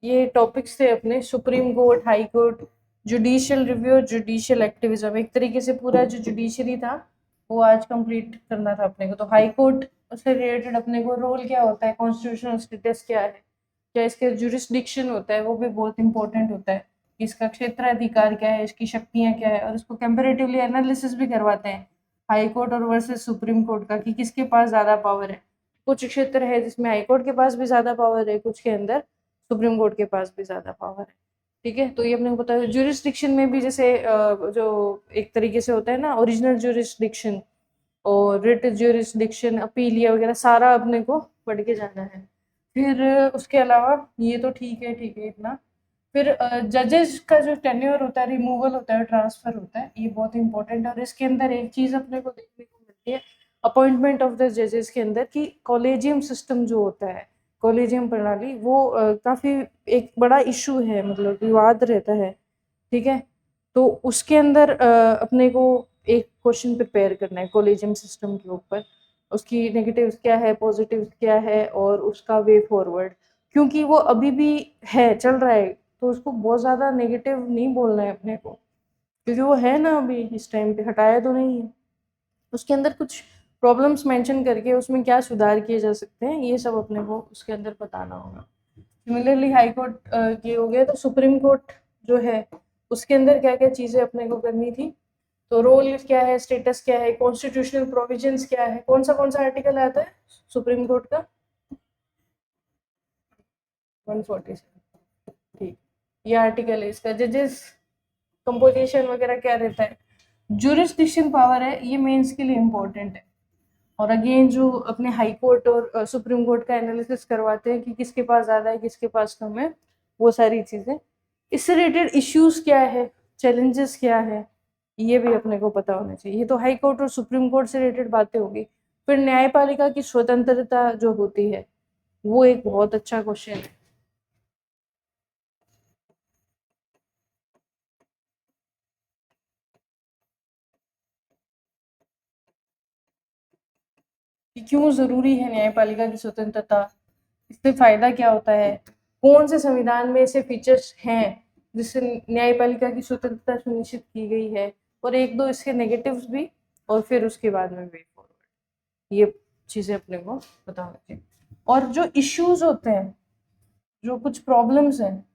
ये टॉपिक्स थे अपने, supreme court, high court, judicial review और जुडिशियल एक्टिविज्म। एक तरीके से पूरा जो जुडिशरी था वो आज कंप्लीट करना था अपने को। तो हाई कोर्ट से रिलेटेड अपने को रोल क्या होता है, कॉन्स्टिट्यूशनल स्टेटस क्या है, क्या इसके जुरिस्डिक्शन होता है, वो भी बहुत इंपॉर्टेंट होता है। इसका क्षेत्राधिकार क्या है, इसकी शक्तियां क्या है, और इसको कंपेरेटिवली एनालिसिस भी करवाते हैं हाई कोर्ट और वर्सेस सुप्रीम कोर्ट का, कि किसके पास ज़्यादा पावर है। कुछ क्षेत्र है जिसमें हाई कोर्ट के पास भी ज़्यादा पावर है, कुछ के अंदर सुप्रीम कोर्ट के पास भी ज़्यादा पावर है। ठीक है, तो ये अपने को पता है। ज्यूरिस्डिक्शन में भी जैसे जो एक तरीके से होता है ना, ओरिजिनल ज्यूरिस्डिक्शन और रिट ज्यूरिस्डिक्शन, अपीलिया वगैरह, सारा अपने को पढ़ के जाना है। फिर उसके अलावा ये तो ठीक है इतना। फिर जजेस का जो टेन्योर होता है, रिमूवल होता है, ट्रांसफर होता है, ये बहुत इंपॉर्टेंट है। और इसके अंदर एक चीज अपने को देखने को मिलती है अपॉइंटमेंट ऑफ द जजेस के अंदर, कि कॉलेजियम सिस्टम जो होता है, कॉलेजियम प्रणाली, वो काफी एक बड़ा इशू है, मतलब विवाद रहता है। ठीक है, तो उसके अंदर अपने को एक क्वेश्चन प्रिपेयर करना है कॉलेजियम सिस्टम के ऊपर, उसकी नेगेटिव्स क्या है, पॉजिटिव्स क्या है, और उसका वे फॉरवर्ड। क्योंकि वो अभी भी है, चल रहा है, तो उसको बहुत ज़्यादा नेगेटिव नहीं बोलना है अपने को, क्योंकि वो है ना अभी इस टाइम पे, हटाया तो नहीं है। उसके अंदर कुछ प्रॉब्लम्स मेंशन करके उसमें क्या सुधार किए जा सकते हैं, ये सब अपने को उसके अंदर बताना होगा। सिमिलरली हाई कोर्ट के हो गए, तो सुप्रीम कोर्ट जो है उसके अंदर क्या क्या चीज़ें अपने को करनी थी। तो रोल क्या है, स्टेटस क्या है, कॉन्स्टिट्यूशनल प्रोविजंस क्या है, कौन सा आर्टिकल आता है सुप्रीम कोर्ट का, 147। ठीक, ये आर्टिकल है इसका। जजेस कंपोजिशन वगैरह क्या रहता है, जुरिस्डिक्शन पावर है, ये मेंस के लिए इम्पोर्टेंट है। और अगेन जो अपने हाई कोर्ट और सुप्रीम कोर्ट का एनालिसिस करवाते हैं कि किसके पास ज़्यादा है, किसके पास कम है, वो सारी चीज़ें। इससे रिलेटेड इश्यूज क्या है, चैलेंजेस क्या है, ये भी अपने को पता होना चाहिए। ये तो हाई कोर्ट और सुप्रीम कोर्ट से रिलेटेड बातें होगी। फिर न्यायपालिका की स्वतंत्रता जो होती है, वो एक बहुत अच्छा क्वेश्चन है कि क्यों ज़रूरी है न्यायपालिका की स्वतंत्रता, इससे फायदा क्या होता है, कौन से संविधान में ऐसे फीचर्स हैं जिससे न्यायपालिका की स्वतंत्रता सुनिश्चित की गई है, और एक दो इसके नेगेटिव्स भी, और फिर उसके बाद में वे फॉरवर्ड, ये चीज़ें अपने को पता होनी चाहिए। और जो इश्यूज होते हैं, जो कुछ प्रॉब्लम्स हैं,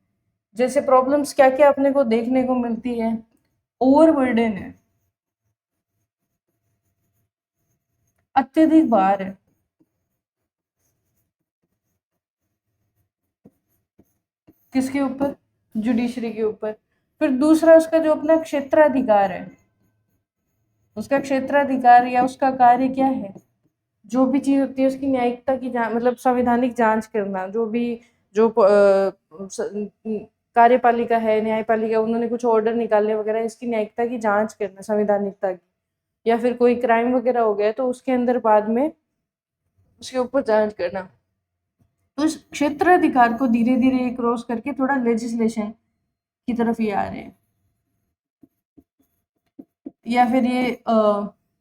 जैसे प्रॉब्लम्स क्या क्या अपने को देखने को मिलती है, ओवरबर्डन है, अत्यधिक भार है, किसके ऊपर, जुडिशरी के ऊपर। फिर दूसरा उसका जो अपना क्षेत्राधिकार है, उसका क्षेत्राधिकार या उसका कार्य क्या है, जो भी चीज होती है उसकी न्यायिकता की जांच, मतलब संवैधानिक जांच करना। जो भी जो कार्यपालिका है, न्यायपालिका, उन्होंने कुछ ऑर्डर निकाले वगैरह, इसकी न्यायिकता की जांच करना, संवैधानिकता की। या फिर कोई क्राइम वगैरह हो गया तो उसके अंदर बाद में उसके ऊपर जांच करना। तो इस क्षेत्राधिकार को धीरे धीरे क्रॉस करके थोड़ा लेजिस्लेशन की तरफ ये आ रहे हैं। या फिर ये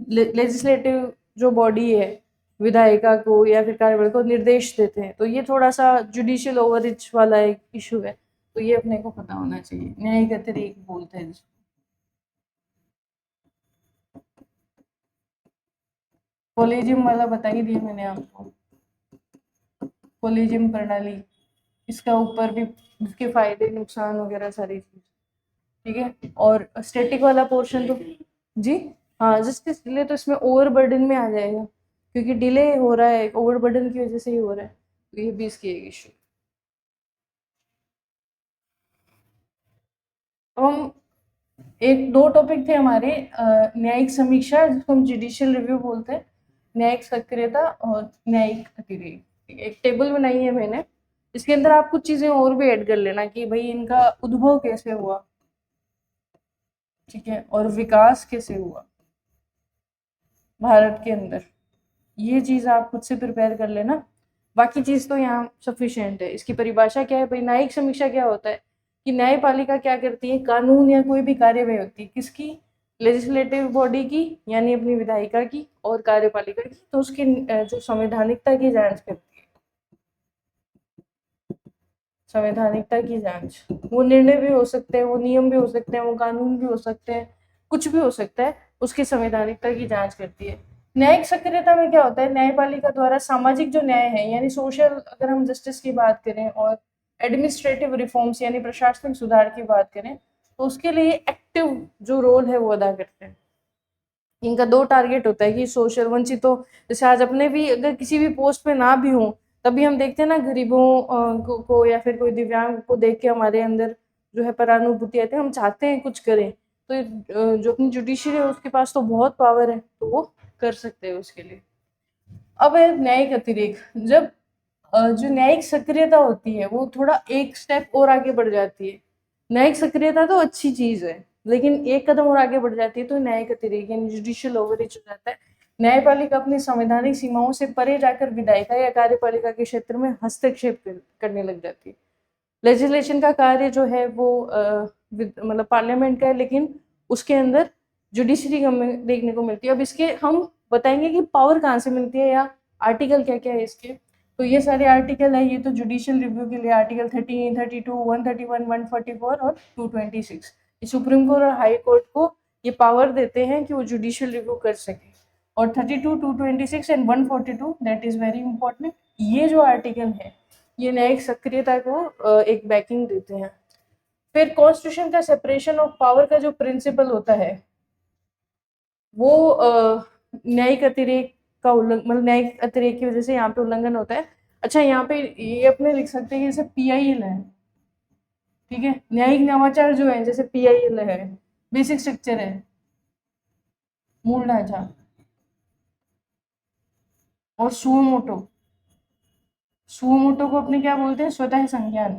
लेजिस्लेटिव जो बॉडी है, विधायिका को या फिर कार्यबल को निर्देश देते हैं, तो ये थोड़ा सा जुडिशियल ओवररीच वाला एक इशू है। तो ये अपने को पता होना चाहिए, न्यायिक अतिरेक बोलते हैं जिसको। कॉलेजियम वाला बता ही दिया मैंने आपको, कॉलेजियम प्रणाली, इसका ऊपर भी इसके फायदे नुकसान वगैरह सारी चीज। ठीक है, और स्टैटिक वाला पोर्शन तो जी, हाँ, जस्टिस डिले तो इसमें ओवरबर्डन में आ जाएगा, क्योंकि डिले हो रहा है, ओवरबर्डन की वजह से ही हो रहा है, तो ये भी इसकी एक इशू। अब हम एक दो टॉपिक थे हमारे, न्यायिक समीक्षा जिसको हम जुडिशियल रिव्यू बोलते हैं, न्यायिक सक्रियता और न्यायिक अतिरेक। ठीक है, एक टेबल बनाई है मैंने, इसके अंदर आप कुछ चीजें और भी ऐड कर लेना कि भाई इनका उद्भव कैसे हुआ, ठीक है, और विकास कैसे हुआ भारत के अंदर। ये चीज आप खुद से प्रिपेयर कर लेना, बाकी चीज तो यहाँ सफिशिएंट है। इसकी परिभाषा क्या है भाई, न्यायिक समीक्षा क्या होता है, कि न्यायपालिका क्या करती है, कानून या कोई भी कार्यवाही होती है किसकी, लेजिस्लेटिव बॉडी की, यानी अपनी विधायिका की, और कार्यपालिका की, तो उसकी जो संवैधानिकता की जांच करती है। संवैधानिकता की जांच, वो निर्णय भी हो सकते हैं, वो नियम भी हो सकते हैं, वो कानून भी हो सकते हैं, कुछ भी हो सकता है, उसकी संवैधानिकता की जांच करती है। न्यायिक सक्रियता में क्या होता है, न्यायपालिका द्वारा सामाजिक जो न्याय है यानी सोशल, अगर हम जस्टिस की बात करें और एडमिनिस्ट्रेटिव रिफॉर्म्स यानी प्रशासनिक सुधार की बात करें, तो उसके लिए एक्टिव जो रोल है वो अदा करते हैं। इनका दो टारगेट होता है कि सोशल वंचितों, जैसे आज अपने भी अगर किसी भी पोस्ट पे ना भी हो, तभी हम देखते हैं ना गरीबों को या फिर कोई दिव्यांग को देख के हमारे अंदर जो है परानुभूति आती है, हम चाहते हैं कुछ करें, तो जो अपनी जुडिशरी है उसके पास तो बहुत पावर है, तो वो कर सकते हैं उसके लिए। अब है न्यायिक अतिरेक। जब जो न्यायिक सक्रियता होती है वो थोड़ा एक स्टेप और आगे बढ़ जाती है। न्यायिक सक्रियता तो अच्छी चीज है, लेकिन एक कदम और आगे बढ़ जाती है तो न्यायिक अतिरेक यानी जुडिशियल ओवररीच हो जाता है। न्यायपालिका अपनी संवैधानिक सीमाओं से परे जाकर विधायिका या कार्यपालिका के क्षेत्र में हस्तक्षेप करने लग जाती है। लेजिस्लेशन का कार्य जो है वो मतलब पार्लियामेंट का है, लेकिन उसके अंदर जुडिशरी हमें देखने को मिलती है। अब इसके हम बताएंगे कि पावर कहाँ से मिलती है या आर्टिकल क्या क्या है इसके। तो ये सारे आर्टिकल है, ये तो जुडिशियल रिव्यू के लिए आर्टिकल 13, 32, 131, 144 और 226 ये सुप्रीम कोर्ट और हाई कोर्ट को ये पावर देते हैं कि वो जुडिशियल रिव्यू कर सके। और 32, 226 and 142 that is very important, ये जो आर्टिकल है ये न्यायिक सक्रियता को एक बैकिंग देते हैं। फिर कॉन्स्टिट्यूशन का सेपरेशन ऑफ पावर का जो प्रिंसिपल होता है वो न्यायिक अतिरेक का उल्लंघन, मतलब न्यायिक अतिरेक की वजह से यहाँ पे उल्लंघन होता है। अच्छा, यहाँ पे ये अपने लिख सकते हैं कि जैसे PIL है, ठीक है, न्यायिक नवाचार जो है जैसे PIL है, बेसिक स्ट्रक्चर है, मूल ढांचा, और सुओमोटो, सुओमोटो को अपने क्या बोलते हैं, स्वतः संज्ञान।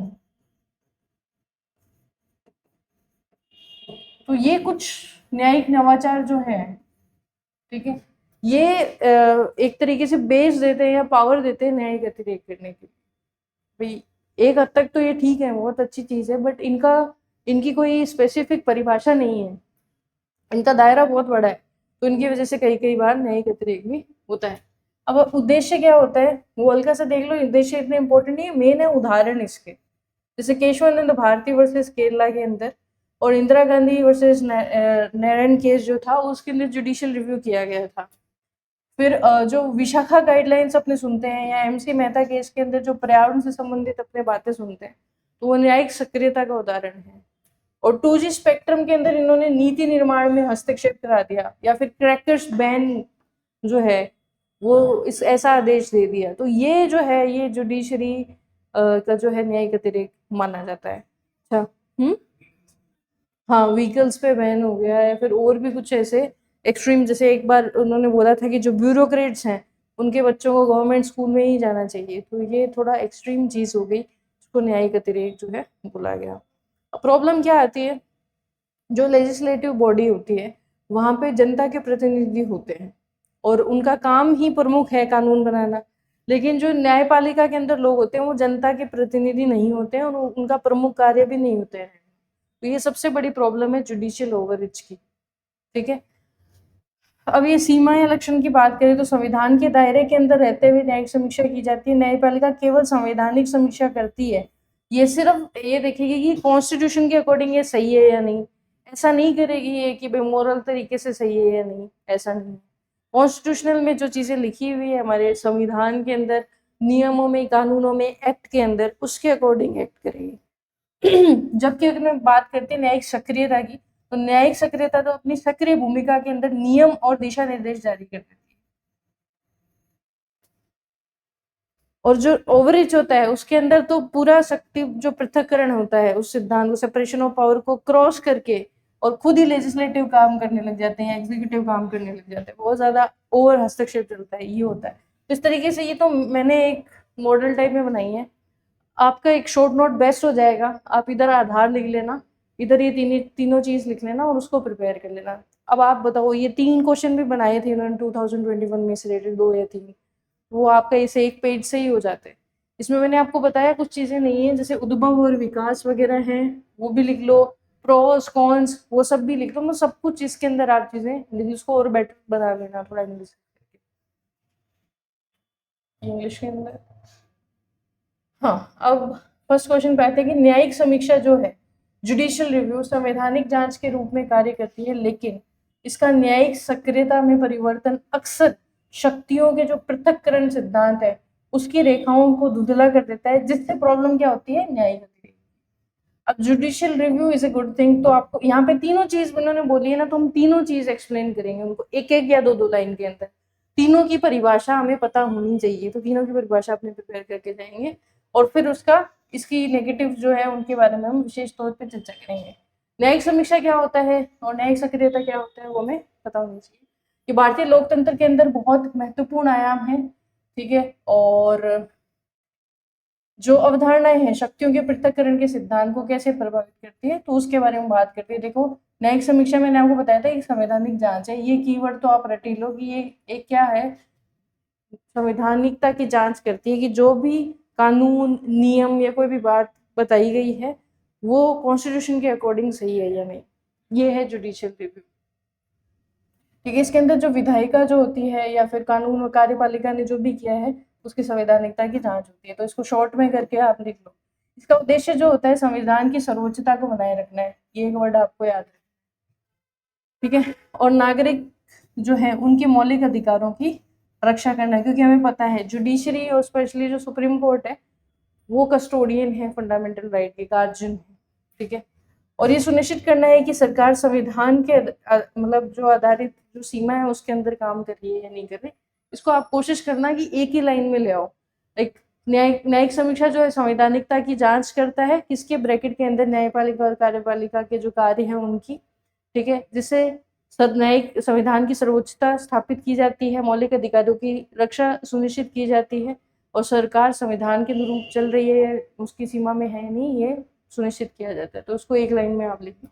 तो ये कुछ न्यायिक नवाचार जो है, ठीक है, ये एक तरीके से बेस देते हैं या पावर देते हैं न्यायिक अतिरेक करने की। भाई एक हद तक तो ये ठीक है, बहुत अच्छी चीज है, बट इनकी कोई स्पेसिफिक परिभाषा नहीं है, इनका दायरा बहुत बड़ा है, तो इनकी वजह से कई कई बार न्यायिक अतिरेक भी होता है। अब उद्देश्य क्या होता है वो हल्का सा देख लो, उद्देश्य इतने इंपॉर्टेंट नहीं है, मेन है उदाहरण इसके। जैसे केशवानंद भारती वर्सेस केरला के अंदर और इंदिरा गांधी वर्सेस नारायण केस जो था उसके अंदर जुडिशियल रिव्यू किया गया था। फिर जो विशाखा गाइडलाइंस अपने सुनते हैं या MC मेहता केस के अंदर जो पर्यावरण से संबंधित अपने बातें सुनते हैं, तो वो न्यायिक सक्रियता का उदाहरण है। और 2G स्पेक्ट्रम के अंदर इन्होंने नीति निर्माण में हस्तक्षेप करा दिया, या फिर क्रैकर्स बैन जो है वो इस ऐसा आदेश दे दिया, तो ये जो है ये जुडिशरी का जो है न्यायिक अतिरेक माना जाता है। अच्छा, हाँ, व्हीकल्स पे बैन हो गया, या फिर और भी कुछ ऐसे एक्सट्रीम, जैसे एक बार उन्होंने बोला था कि जो ब्यूरोक्रेट्स हैं उनके बच्चों को गवर्नमेंट स्कूल में ही जाना चाहिए, तो ये थोड़ा एक्सट्रीम चीज हो गई, उसको न्यायिक अतिरेक जो है बोला गया। प्रॉब्लम क्या आती है, जो लेजिस्लेटिव बॉडी होती है वहां पे जनता के प्रतिनिधि होते हैं और उनका काम ही प्रमुख है कानून बनाना, लेकिन जो न्यायपालिका के अंदर लोग होते हैं वो जनता के प्रतिनिधि नहीं होते हैं और उनका प्रमुख कार्य भी नहीं होते हैं। तो ये सबसे बड़ी प्रॉब्लम है जुडिशियल ओवररीच की, ठीक है। अब ये सीमा या लक्षण की बात करें तो संविधान के दायरे के अंदर रहते हुए न्यायिक समीक्षा की जाती है। न्यायपालिका केवल संवैधानिक समीक्षा करती है, ये सिर्फ ये देखेगी कि कॉन्स्टिट्यूशन के अकॉर्डिंग ये सही है या नहीं, ऐसा नहीं करेगी ये कि भाई मोरल तरीके से सही है या नहीं, ऐसा नहीं। कॉन्स्टिट्यूशनल में जो चीजें लिखी हुई है हमारे संविधान के अंदर, नियमों में, कानूनों में, एक्ट के अंदर, उसके अकॉर्डिंग एक्ट करेगी। जबकि अगर मैं बात करते हैं न्यायिक सक्रियता की, तो न्यायिक सक्रियता तो अपनी सक्रिय भूमिका के अंदर नियम और दिशा निर्देश जारी कर देती है, और जो ओवररीच होता है उसके अंदर तो पूरा शक्ति जो पृथक्करण होता है उस सिद्धांत को, सेपरेशन ऑफ पावर को क्रॉस करके और खुद ही लेजिस्लेटिव काम करने लग जाते हैं, एग्जीक्यूटिव काम करने लग जाते हैं, बहुत ज्यादा ओवर हस्तक्षेप चलता है, ये होता है। तो इस तरीके से ये तो मैंने एक मॉडल टाइप में बनाई है, आपका एक शॉर्ट नोट बेस्ट हो जाएगा। आप इधर आधार लिख लेना, इधर ये तीनों चीज लिख लेना और उसको प्रिपेयर कर लेना। अब आप बताओ, ये 3 क्वेश्चन भी बनाए थे इन्होंने 2021 में से रिलेटेड, 2 या 3, वो आपका इसे एक पेज से ही हो जाते हैं। इसमें मैंने आपको बताया कुछ चीजें नहीं है, जैसे उद्भव और विकास वगैरह हैं वो भी लिख लो, प्रोस कॉन्स वो सब भी लिख लो, मतलब सब कुछ इसके अंदर आप चीजें लिख, उसको और बेटर बना लेना थोड़ा इंग्लिश के अंदर। हाँ, अब फर्स्ट क्वेश्चन पे आते हैं कि न्यायिक समीक्षा जो है, जुडिशियल रिव्यू, संवैधानिक जांच के रूप में कार्य करती है, लेकिन इसका न्यायिक सक्रियता में परिवर्तन अक्सर शक्तियों के जो पृथक्करण सिद्धांत है उसकी रेखाओं को धुंधला कर देता है, जिससे प्रॉब्लम क्या होती है, न्यायिक गतिविधि। अब judicial review is a good thing, तो आपको यहाँ पे तीनों चीज उन्होंने बोली है ना, तो हम तीनों चीज एक्सप्लेन करेंगे उनको एक एक या दो दो लाइन के अंदर। तीनों की परिभाषा हमें पता होनी चाहिए, तो तीनों की परिभाषा अपने प्रिपेयर करके जाएंगे, और फिर उसका इसकी नेगेटिव जो है उनके बारे में हम विशेष तौर पे चर्चा करेंगे। न्यायिक समीक्षा क्या होता है और न्यायिक सक्रियता क्या होता है वो हमें पता होनी चाहिए। ये भारतीय लोकतंत्र के अंदर बहुत महत्वपूर्ण आयाम है, ठीक है। और जो अवधारणाएं हैं शक्तियों के पृथक्करण के सिद्धांत को कैसे प्रभावित करती है, तो उसके बारे में बात करते हैं। देखो, न्यायिक समीक्षा मैंने आपको बताया था एक संवैधानिक जांच है, ये कीवर्ड तो आप रट ही लो कि ये एक क्या है, संवैधानिकता की जांच करती है कि जो भी कानून, नियम या कोई भी बात बताई गई है वो कॉन्स्टिट्यूशन के अकॉर्डिंग सही है या नहीं। ये है जुडिशियल रिव्यू, ठीक है। इसके अंदर जो विधायिका जो होती है या फिर कानून और कार्यपालिका ने जो भी किया है उसकी संवैधानिकता की जांच होती है। तो इसको शॉर्ट में करके आप लिख लो। इसका उद्देश्य जो होता है संविधान की सर्वोच्चता को बनाए रखना है, ये एक वर्ड आपको याद है, ठीक है। और नागरिक जो है उनके मौलिक अधिकारों की रक्षा करना है, क्योंकि हमें पता है जुडिशरी और स्पेशली जो सुप्रीम कोर्ट है वो कस्टोडियन है फंडामेंटल राइट के, गार्जियन है, ठीक है। और ये सुनिश्चित करना है कि सरकार संविधान के मतलब जो आधारित जो सीमा है उसके अंदर काम कर रही है या नहीं कर रही। इसको आप कोशिश करना कि एक ही लाइन में ले आओ। एक न्यायिक समीक्षा जो है संवैधानिकता की जांच करता है, किसके ब्रैकेट के अंदर, न्यायपालिका और कार्यपालिका के जो कार्य हैं उनकी, ठीक है, जिससे न्यायिक संविधान की सर्वोच्चता स्थापित की जाती है, मौलिक अधिकारों की रक्षा सुनिश्चित की जाती है, और सरकार संविधान के अनुरूप चल रही है, उसकी सीमा में है नहीं, ये सुनिश्चित किया जाता है। तो उसको एक लाइन में आप लिखना।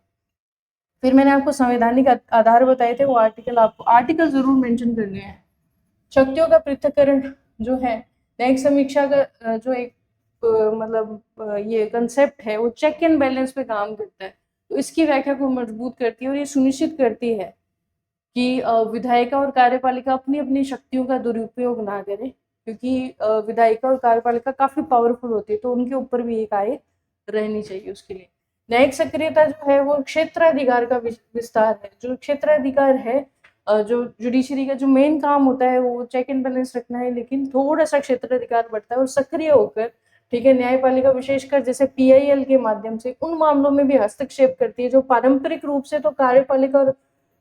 फिर मैंने आपको संवैधानिक आधार बताए थे, वो आर्टिकल आपको आर्टिकल जरूर मेंशन करने हैं। शक्तियों का पृथक्करण जो है, न्यायिक समीक्षा का जो एक मतलब ये कंसेप्ट है वो चेक एंड बैलेंस पे काम करता है। तो इसकी व्याख्या को मजबूत करती है और ये सुनिश्चित करती है कि विधायिका और कार्यपालिका अपनी अपनी शक्तियों का दुरुपयोग ना करें, क्योंकि विधायिका और कार्यपालिका काफी पावरफुल होती है, तो उनके ऊपर भी एक आय रहनी चाहिए उसके लिए। न्यायिक सक्रियता जो है वो क्षेत्राधिकार का विस्तार है। जो क्षेत्राधिकार है, जो जुडिशरी का जो मेन काम होता है वो चेक एंड बैलेंस रखना है, लेकिन थोड़ा सा क्षेत्राधिकार बढ़ता है और सक्रिय होकर, ठीक है, न्यायपालिका विशेषकर जैसे पीआईएल के माध्यम से उन मामलों में भी हस्तक्षेप करती है जो पारंपरिक रूप से तो कार्यपालिका और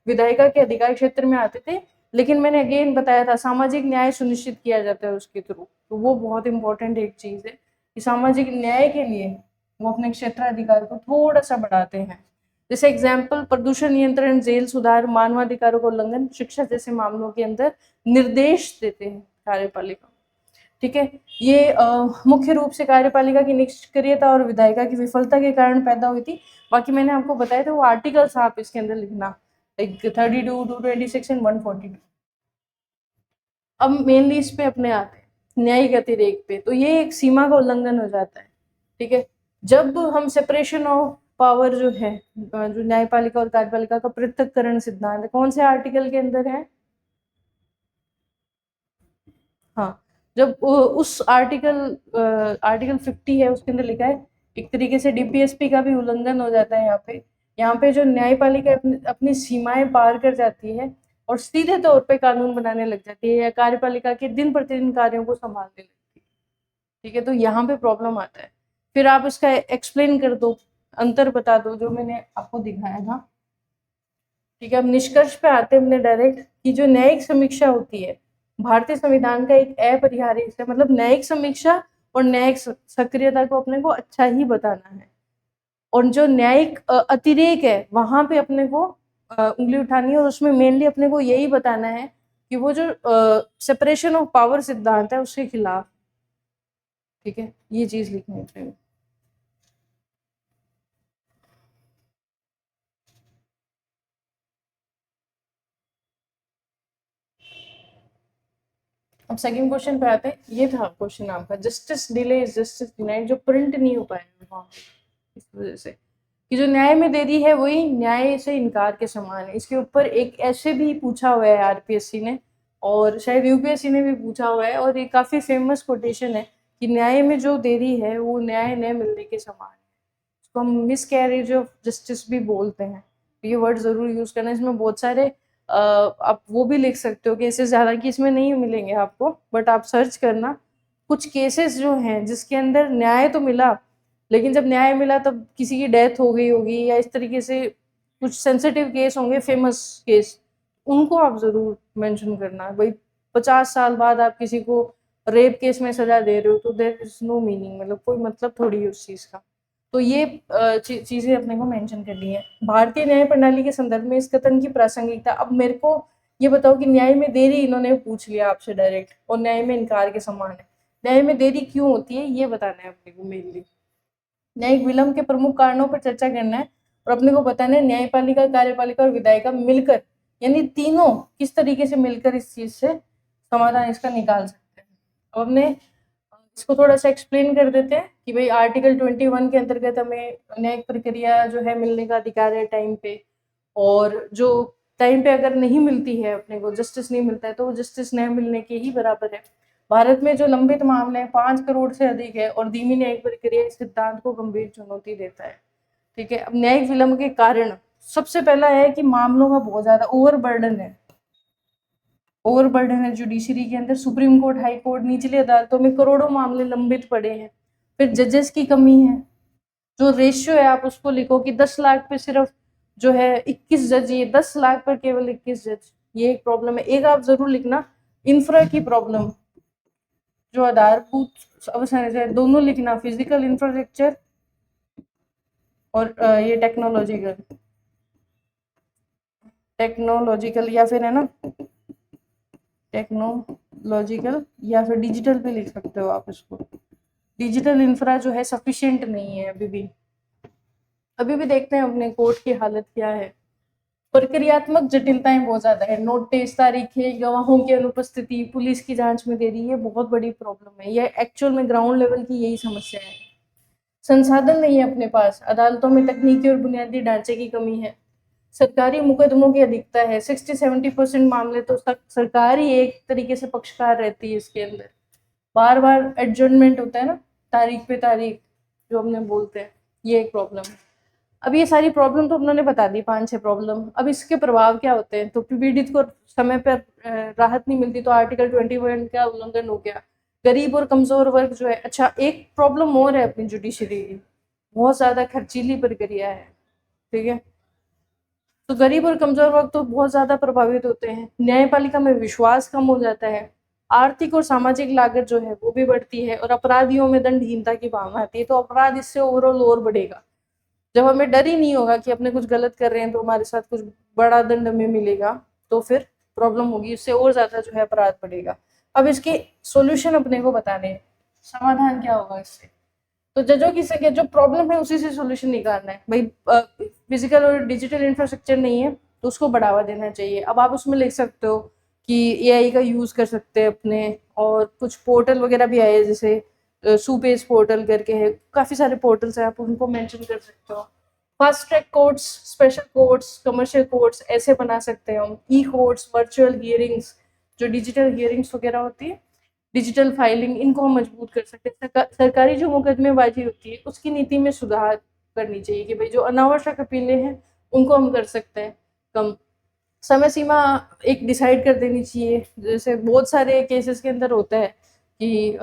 विधायिका के अधिकार क्षेत्र में आते थे, लेकिन मैंने अगेन बताया था सामाजिक न्याय सुनिश्चित किया जाता है उसके थ्रू। तो वो बहुत इंपॉर्टेंट एक चीज है कि सामाजिक न्याय के लिए वो अपने क्षेत्राधिकार को थोड़ा सा बढ़ाते हैं। जैसे एग्जाम्पल, प्रदूषण नियंत्रण, जेल सुधार, मानवाधिकारों का उल्लंघन, शिक्षा जैसे मामलों के अंदर निर्देश देते हैं कार्यपालिका, ठीक है। ये मुख्य रूप से कार्यपालिका की निष्क्रियता और विधायिका की विफलता के कारण पैदा हुई थी। बाकी मैंने आपको बताया था वो आर्टिकल्स आप इसके अंदर लिखना, 32, 226 एंड 142। अब मेनली इस पे अपने आते हैं न्यायिक अतिरेक पे। तो ये एक सीमा का उल्लंघन हो जाता है, ठीक है, जब हम सेपरेशन ऑफ पावर जो है, जो न्यायपालिका और कार्यपालिका का पृथक्करण सिद्धांत है, कौन से आर्टिकल के अंदर है, हाँ, जब उस आर्टिकल 50 है उसके अंदर लिखा है एक तरीके से डीपीएसपी का भी उल्लंघन हो जाता है। यहाँ पे जो न्यायपालिका अपनी सीमाएं पार कर जाती है और सीधे तौर पे कानून बनाने लग जाती है या कार्यपालिका के दिन प्रतिदिन कार्यों को संभालने लगती है, ठीक है। तो यहाँ पे प्रॉब्लम आता है। फिर आप इसका एक्सप्लेन कर दो, अंतर बता दो जो मैंने आपको दिखाया था, ठीक है। अब निष्कर्ष पे आते हैं अपने डायरेक्ट कि जो न्यायिक समीक्षा होती है भारतीय संविधान का एक अपरिहार्य हिस्सा, मतलब न्यायिक समीक्षा और न्यायिक सक्रियता को अपने को अच्छा ही बताना है, और जो न्यायिक अतिरेक है वहां पे अपने को उंगली उठानी है, और उसमें मेनली अपने को यही बताना है कि वो जो सेपरेशन ऑफ पावर सिद्धांत है उसके खिलाफ, ठीक है, ये चीज लिखनी है। अब सेकंड क्वेश्चन पे आते हैं। ये था क्वेश्चन आपका, justice delay is justice denied, जो प्रिंट नहीं हो पाया वहां इस वजह से कि जो न्याय में देरी है वही न्याय से इनकार के समान है। इसके ऊपर एक ऐसे भी पूछा हुआ है आरपीएससी ने और शायद यूपीएससी ने भी पूछा हुआ है, और ये काफी फेमस कोटेशन है कि न्याय में जो देरी है वो न्याय न मिलने के समान है। इसको हम मिसकैरेज ऑफ जस्टिस भी बोलते हैं। ये वर्ड ज़रूर यूज़ करना है। इसमें बहुत सारे आप वो भी लिख सकते हो केसेस, हालांकि इसमें नहीं मिलेंगे आपको, बट आप सर्च करना कुछ केसेस जो हैं जिसके अंदर न्याय तो मिला, लेकिन जब न्याय मिला तब किसी की डेथ हो गई होगी या इस तरीके से कुछ सेंसिटिव केस होंगे, फेमस केस, उनको आप ज़रूर मेंशन करना। भाई 50 साल बाद आप किसी को रेप केस में सजा दे रहे हो तो देयर इज नो मीनिंग, मतलब कोई मतलब थोड़ी है उस चीज़ का। तो ये चीज़ें अपने को मेंशन करनी है। भारतीय न्याय प्रणाली के संदर्भ में इस कथन की प्रासंगिकता, अब मेरे को ये बताओ कि न्याय में देरी, इन्होंने पूछ लिया आपसे डायरेक्ट, और न्याय में इनकार के समान है। न्याय में देरी क्यों होती है ये बताना है अपने को मेनली। न्यायिक विलंब के प्रमुख कारणों पर चर्चा करना है और अपने को बताना है न्यायपालिका, कार्यपालिका और विधायिका मिलकर, यानी तीनों किस तरीके से मिलकर इस चीज से समाधान इसका निकाल सकते हैं। अब हमने इसको थोड़ा सा एक्सप्लेन कर देते हैं कि भाई आर्टिकल 21 के अंतर्गत हमें न्यायिक प्रक्रिया जो है मिलने का अधिकार है टाइम पे, और जो टाइम पे अगर नहीं मिलती है, अपने को जस्टिस नहीं मिलता है, तो वो जस्टिस न मिलने के ही बराबर है। भारत में जो लंबित मामले हैं 5 करोड़ से अधिक है और धीमी न्यायिक प्रक्रिया इस सिद्धांत को गंभीर चुनौती देता है। ठीक है, अब न्यायिक विलंब के कारण सबसे पहला है कि मामलों का बहुत ज्यादा ओवरबर्डन है। ओवरबर्डन है जुडिशरी के अंदर, सुप्रीम कोर्ट, हाई कोर्ट, निचली अदालतों में करोड़ों मामले लंबित पड़े हैं। फिर जजेस की कमी है, जो रेशियो है आप उसको लिखो कि 10 लाख पे सिर्फ जो है 21 जज, ये 10 लाख पर केवल 21 जज, ये एक प्रॉब्लम है। एक आप जरूर लिखना इंफ्रा की प्रॉब्लम, जो आधारभूत अवसंरचना, दोनों लिखना, फिजिकल इंफ्रास्ट्रक्चर और ये टेक्नोलॉजिकल या फिर है ना टेक्नोलॉजिकल या फिर डिजिटल पे लिख सकते हो आप इसको। डिजिटल इंफ्रा जो है सफिशिएंट नहीं है अभी भी देखते हैं अपने कोर्ट की हालत क्या है। प्रक्रियात्मक जटिलताएं बहुत ज्यादा है, नोटिस, तारीखें, गवाहों की अनुपस्थिति, पुलिस की जांच में देरी, ये बहुत बड़ी प्रॉब्लम है। ये एक्चुअल में ग्राउंड लेवल की यही समस्या है। संसाधन नहीं है अपने पास, अदालतों में तकनीकी और बुनियादी ढांचे की कमी है। सरकारी मुकदमों की अधिकता है, 60-70% मामले तो सरकार ही एक तरीके से पक्षकार रहती है इसके अंदर। बार बार एडजर्नमेंट होता है ना, तारीख पे तारीख जो हमने बोलते हैं, ये एक प्रॉब्लम है। अब ये सारी प्रॉब्लम तो उन्होंने बता दी, 5-6 प्रॉब्लम। अब इसके प्रभाव क्या होते हैं, तो पीड़ित को समय पर राहत नहीं मिलती तो आर्टिकल 21 का उल्लंघन हो गया। गरीब और कमजोर वर्ग जो है, अच्छा एक प्रॉब्लम और है अपनी जुडिशरी की, बहुत ज्यादा खर्चीली प्रक्रिया है। ठीक है, तो गरीब और कमजोर वर्ग तो बहुत ज्यादा प्रभावित होते हैं। न्यायपालिका में विश्वास कम हो जाता है, आर्थिक और सामाजिक लागत जो है वो भी बढ़ती है, और अपराधियों में दंडहीनता की भावना आती है। तो अपराध इससे ओवरऑल और बढ़ेगा। जब हमें डर ही नहीं होगा कि अपने कुछ गलत कर रहे हैं तो हमारे साथ कुछ बड़ा दंड हमें मिलेगा, तो फिर प्रॉब्लम होगी, इससे और ज्यादा जो है अपराध बढ़ेगा। अब इसके सॉल्यूशन अपने को बताने हैं, समाधान क्या होगा इससे। तो जजों की संख्या, जो प्रॉब्लम है उसी से सॉल्यूशन निकालना है। भाई फिजिकल और डिजिटल इंफ्रास्ट्रक्चर नहीं है तो उसको बढ़ावा देना चाहिए। अब आप उसमें लिख सकते हो कि एआई का यूज कर सकते हैं अपने, और कुछ पोर्टल वगैरह भी आए जैसे सुपेज पोर्टल करके है, काफी सारे पोर्टल्स हैं, आप उनको मेंशन कर सकते हो। Fast track courts, special courts, commercial courts ऐसे बना सकते हैं हम। ई कोर्ट्स, वर्चुअल हियरिंग्स, जो डिजिटल हियरिंग्स वगैरह होती है, डिजिटल फाइलिंग, इनको हम मजबूत कर सकते हैं। सरकारी जो मुकदमेबाजी होती है उसकी नीति में सुधार करनी चाहिए कि भाई जो अनावश्यक अपीलें हैं उनको हम कर सकते हैं कम। समय सीमा एक डिसाइड कर देनी चाहिए, जैसे बहुत सारे केसेस के अंदर होता है कि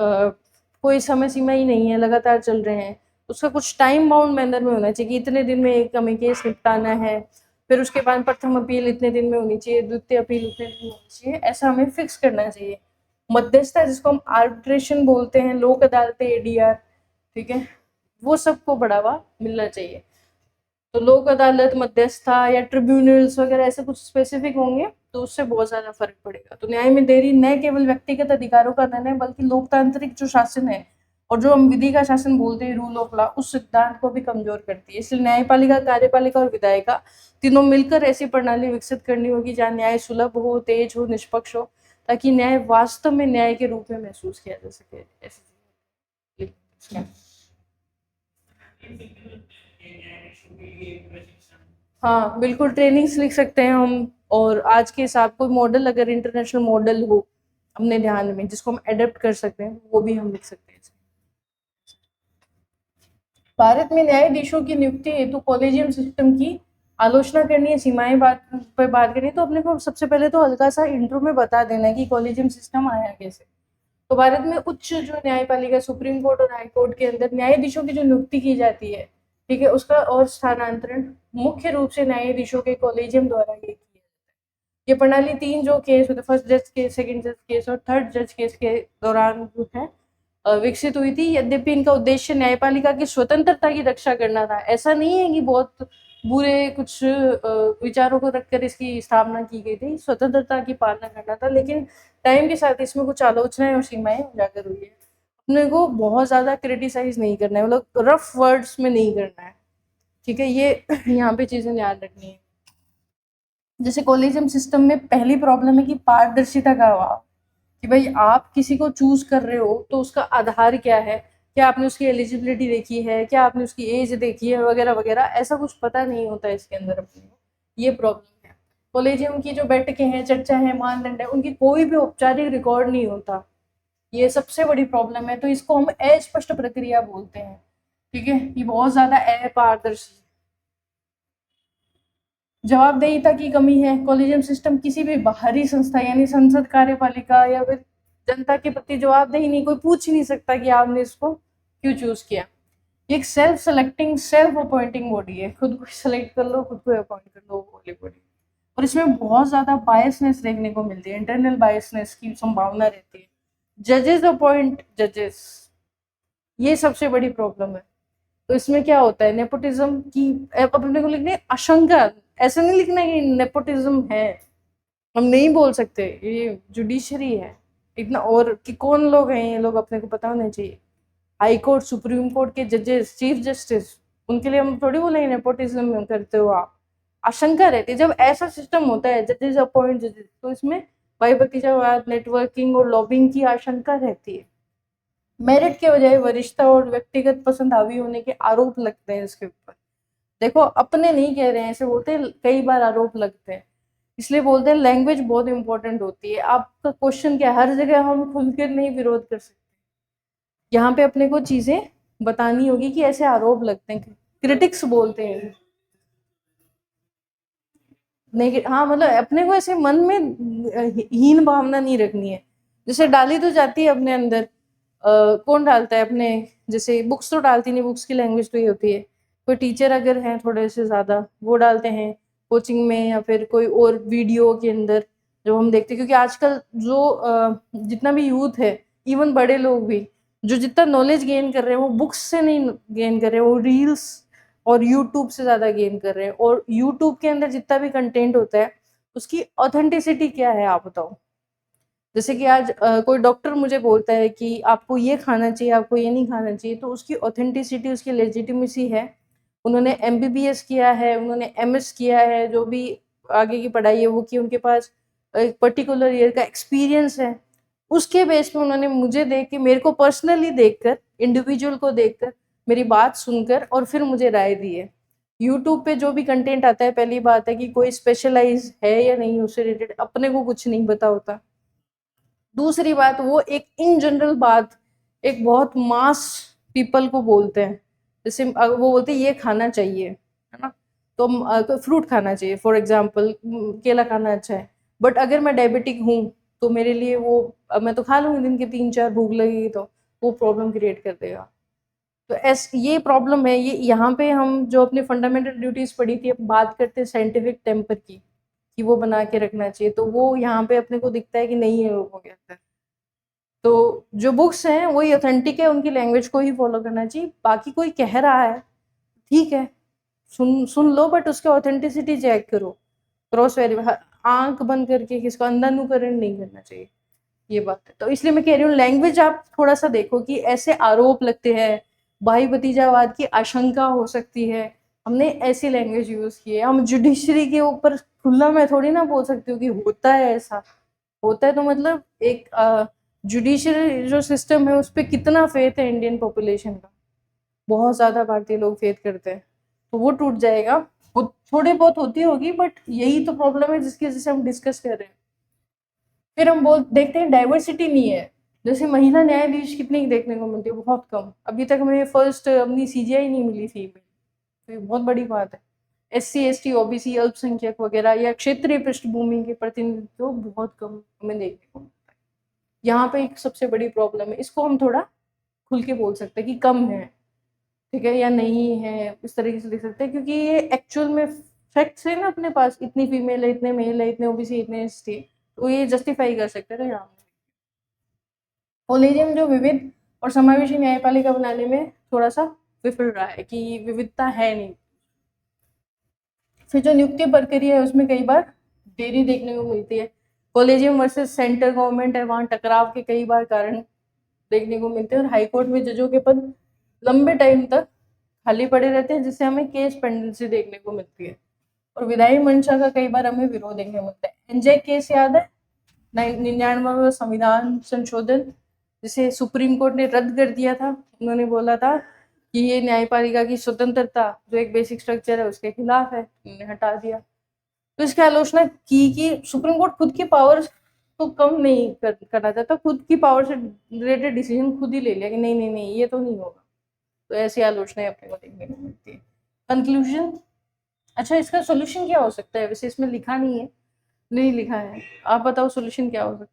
कोई समय सीमा ही नहीं है, लगातार चल रहे हैं। उसका कुछ टाइम बाउंड मैनर में होना चाहिए कि इतने दिन में एक हमें केस निपटाना है, फिर उसके बाद प्रथम अपील इतने दिन में होनी चाहिए, द्वितीय अपील उतने दिन में होनी चाहिए, ऐसा हमें फिक्स करना चाहिए। मध्यस्थता, जिसको हम आर्बिट्रेशन बोलते हैं, लोक अदालतें, एडीआर, ठीक है, वो सबको बढ़ावा मिलना चाहिए। तो लोक अदालत, मध्यस्थता या ट्रिब्यूनल्स वगैरह ऐसे कुछ स्पेसिफिक होंगे तो उससे बहुत ज्यादा फर्क पड़ेगा। तो न्याय में देरी न केवल व्यक्तिगत अधिकारों का निर्णय बल्कि लोकतांत्रिक जो शासन है और जो हम विधि का शासन बोलते हैं, रूल ऑफ लॉ, उस सिद्धांत को भी कमजोर करती है। इसलिए न्यायपालिका, कार्यपालिका और विधायिका तीनों मिलकर ऐसी प्रणाली विकसित करनी होगी जहाँ न्याय सुलभ हो, तेज हो, निष्पक्ष हो, ताकि न्याय वास्तव में न्याय के रूप में महसूस किया जा सके। ऐसी हाँ बिल्कुल, ट्रेनिंग्स लिख सकते हैं हम, और आज के हिसाब कोई मॉडल अगर इंटरनेशनल मॉडल हो अपने ध्यान में जिसको हम एडेप्ट कर सकते हैं वो भी हम लिख सकते हैं। भारत में न्यायाधीशों की नियुक्ति हेतु कॉलेजियम सिस्टम की आलोचना करनी है, सीमाएं बात पर बात करनी है, तो अपने को सबसे पहले तो हल्का सा इंट्रो में बता देना है कि कॉलेजियम सिस्टम आया कैसे। तो भारत में उच्च जो न्यायपालिका सुप्रीम कोर्ट और हाई कोर्ट के अंदर न्यायाधीशों की जो नियुक्ति की जाती है, ठीक है, उसका और स्थानांतरण मुख्य रूप से न्यायाधीशों के कॉलेजियम द्वारा ये किया जाता है। ये प्रणाली 3 जो केस होते, फर्स्ट जज केस, सेकंड जज केस और थर्ड जज केस के दौरान जो है विकसित हुई थी। यद्यपि इनका उद्देश्य न्यायपालिका की स्वतंत्रता की रक्षा करना था। ऐसा नहीं है कि बहुत बुरे कुछ विचारों को रखकर इसकी स्थापना की गई थी, स्वतंत्रता की पालना करना था, लेकिन टाइम के साथ इसमें कुछ आलोचनाएं और सीमाएं उजागर हुई है। अपने को बहुत ज्यादा क्रिटिसाइज नहीं करना है, मतलब रफ वर्ड्स में नहीं करना है, ठीक है, ये यहाँ पे चीजें ध्यान रखनी है। जैसे कॉलेजियम सिस्टम में पहली प्रॉब्लम है कि पारदर्शिता का अभाव, कि भाई आप किसी को चूज कर रहे हो तो उसका आधार क्या है, क्या आपने उसकी एलिजिबिलिटी देखी है, क्या आपने उसकी एज देखी है, वगैरह वगैरह, ऐसा कुछ पता नहीं होता इसके अंदर अपने को, ये प्रॉब्लम है। कॉलेजियम की जो बैठकें हैं, चर्चा है, मानदंड है, उनकी कोई भी औपचारिक रिकॉर्ड नहीं होता, ये सबसे बड़ी प्रॉब्लम है। तो इसको हम अस्पष्ट प्रक्रिया बोलते हैं, ठीक है, ये बहुत ज्यादा अपारदर्शी। जवाबदेहिता की कमी है, कॉलेजियम सिस्टम किसी भी बाहरी संस्था यानी संसद, कार्यपालिका या फिर जनता के प्रति जवाबदेही नहीं, कोई पूछ ही नहीं सकता कि आपने इसको क्यों चूज किया। ये एक self selecting, self appointing body है, खुद को सेलेक्ट कर लो, खुद को अपॉइंट कर लो, वाली बॉडी। और इसमें बहुत ज्यादा बायसनेस देखने को मिलती है, इंटरनल बायसनेस की संभावना रहती है। जजेस अपॉइंट जजेस, ये सबसे बड़ी प्रॉब्लम है। तो इसमें क्या होता है, नेपोटिज्म की अपने को लिखने आशंका, ऐसा नहीं लिखना कि नेपोटिज्म है, हम नहीं बोल सकते, ये जुडिशरी है इतना, और कि कौन लोग हैं ये लोग अपने को पता होना चाहिए। हाई कोर्ट, सुप्रीम कोर्ट के जजेस, चीफ जस्टिस, उनके लिए हम थोड़ी बोलेंगे नेपोटिज्म करते हो आप, आशंका रहती है। जब ऐसा सिस्टम होता है, जजेस अपॉइंट जजेस, तो इसमें भाई भतीजावाद, नेटवर्किंग और लॉबिंग की आशंका रहती है। मेरिट के बजाय वरिष्ठता और व्यक्तिगत पसंद हावी होने के आरोप लगते हैं इसके ऊपर। देखो, अपने नहीं कह रहे हैं, ऐसे बोलते हैं, कई बार आरोप लगते हैं, इसलिए बोलते हैं लैंग्वेज बहुत इंपॉर्टेंट होती है। आपका क्वेश्चन क्या है, हर जगह हम खुलकर नहीं विरोध कर सकते, यहाँ पे अपने को चीजें बतानी होगी कि ऐसे आरोप लगते हैं, क्रिटिक्स बोलते हैं नहीं, हाँ, मतलब अपने को ऐसे मन में हीन भावना नहीं रखनी है। जैसे डाली तो जाती है अपने अंदर, कौन डालता है अपने, जैसे बुक्स तो डालती नहीं, बुक्स की लैंग्वेज तो ये होती है, कोई टीचर अगर हैं थोड़े से ज्यादा, वो डालते हैं कोचिंग में, या फिर कोई और वीडियो के अंदर जो हम देखते हैं, क्योंकि आजकल जो जितना भी यूथ है, इवन बड़े लोग भी, जो जितना नॉलेज गेन कर रहे हैं वो बुक्स से नहीं गेन कर रहे हैं, वो रील्स और यूट्यूब से ज्यादा गेन कर रहे हैं। और यूट्यूब के अंदर जितना भी कंटेंट होता है, उसकी ऑथेंटिसिटी क्या है आप बताओ। जैसे कि आज कोई डॉक्टर मुझे बोलता है कि आपको ये खाना चाहिए, आपको ये नहीं खाना चाहिए, तो उसकी ऑथेंटिसिटी, उसकी लेजिटिमेसी है, उन्होंने एमबीबीएस किया है, उन्होंने एमएस किया है, जो भी आगे की पढ़ाई है वो की, उनके पास एक पर्टिकुलर ईयर का एक्सपीरियंस है, उसके बेस पे उन्होंने मुझे देख के, मेरे को पर्सनली देखकर, इंडिविजुअल को देखकर, मेरी बात सुनकर और फिर मुझे राय दी है। यूट्यूब पे जो भी कंटेंट आता है, पहली बात है कि कोई स्पेशलाइज है या नहीं, उससे रिलेटेड अपने को कुछ नहीं पता होता। दूसरी बात, वो एक इन जनरल बात एक बहुत मास पीपल को बोलते हैं। जैसे वो बोलते हैं ये खाना चाहिए, है ना, तो फ्रूट खाना चाहिए, फॉर एग्जाम्पल केला खाना अच्छा है, बट अगर मैं डायबिटिक हूँ तो मेरे लिए वो, मैं तो खा लूंगी दिन के 3-4, भूख लगेगी तो वो प्रॉब्लम क्रिएट कर देगा। तो ये प्रॉब्लम है। ये यहाँ पे हम जो अपनी फंडामेंटल ड्यूटीज पढ़ी थी, अब बात करते हैं साइंटिफिक टेम्पर की, कि वो बना के रखना चाहिए, तो वो यहाँ पे अपने को दिखता है कि नहीं है, वो हो गया था। तो जो बुक्स हैं वही ऑथेंटिक है, उनकी लैंग्वेज को ही फॉलो करना चाहिए। बाकी कोई कह रहा है, ठीक है, सुन सुन लो, बट उसके ऑथेंटिसिटी चेक करो, क्रॉस वेरीफाई, आंख बंद करके किसको अंधानुकरण नहीं करना चाहिए, ये बात है। तो इसलिए मैं कह रही हूँ, लैंग्वेज आप थोड़ा सा देखो कि ऐसे आरोप लगते हैं, भाई भतीजावाद की आशंका हो सकती है, हमने ऐसी लैंग्वेज यूज की है। हम जुडिशरी के ऊपर खुला मैं थोड़ी ना बोल सकती हूँ कि होता है ऐसा, होता है तो मतलब एक जुडिशियल जो सिस्टम है उस पर कितना फेथ है इंडियन पॉपुलेशन का, बहुत ज्यादा भारतीय लोग फेथ करते हैं, तो वो टूट जाएगा। वो थोड़ी बहुत होती होगी, बट यही तो प्रॉब्लम है जिसकी वजह से हम डिस्कस कर रहे हैं। फिर हम बोल देखते हैं डाइवर्सिटी नहीं है, जैसे महिला न्यायाधीश कितने ही देखने को मिलती है, बहुत कम। अभी तक हमें फर्स्ट अपनी सीजीआई नहीं मिली फीमेल, तो ये बहुत बड़ी बात है। एससी एसटी ओबीसी अल्पसंख्यक वगैरह या क्षेत्रीय पृष्ठभूमि के प्रतिनिधित्व बहुत कम हमें देखने को मिलता है। यहाँ पे एक सबसे बड़ी प्रॉब्लम है, इसको हम थोड़ा खुल के बोल सकते हैं कि कम है, ठीक है, या नहीं है, इस तरीके से लिख सकते हैं, क्योंकि ये एक्चुअल में फैक्ट्स है ना अपने पास, इतनी फीमेल है, इतने मेल है, इतने ओबीसी, इतने एसटी, तो ये जस्टिफाई कर सकते हैं ना यहाँ। कोलेजियम जो विविध और समावेशी न्यायपालिका बनाने में थोड़ा सा विफल रहा है कि विविधता है नहीं। फिर जो नियुक्ति प्रक्रिया है उसमें कई बार देरी देखने को मिलती है। कोलेजियम वर्सेस सेंट्रल गवर्नमेंट है, वहाँ टकराव के कई बार कारण देखने को मिलते हैं, और हाईकोर्ट में जजों के पद लंबे टाइम तक खाली पड़े रहते हैं, जिससे हमें केस पेंडेंसी देखने को मिलती है, और विधायी मंशा का कई बार हमें विरोध देखने को मिलता है। एनजेक केस याद है, 99वां संविधान संशोधन, जिसे सुप्रीम कोर्ट ने रद्द कर दिया था। उन्होंने बोला था कि ये न्यायपालिका की स्वतंत्रता जो एक बेसिक स्ट्रक्चर है उसके खिलाफ है, उन्होंने हटा दिया। तो इसकी आलोचना की कि सुप्रीम कोर्ट खुद की पावर्स को कम नहीं करना चाहता, खुद की पावर से रिलेटेड डिसीजन खुद ही ले लिया कि नहीं नहीं नहीं ये तो नहीं होगा। तो ऐसी आलोचनाएं अपने को देखने को मिलती है। कंक्लूजन, अच्छा इसका सोल्यूशन क्या हो सकता है? वैसे इसमें लिखा नहीं है, नहीं लिखा है, आप बताओ सोल्यूशन क्या हो सकता है?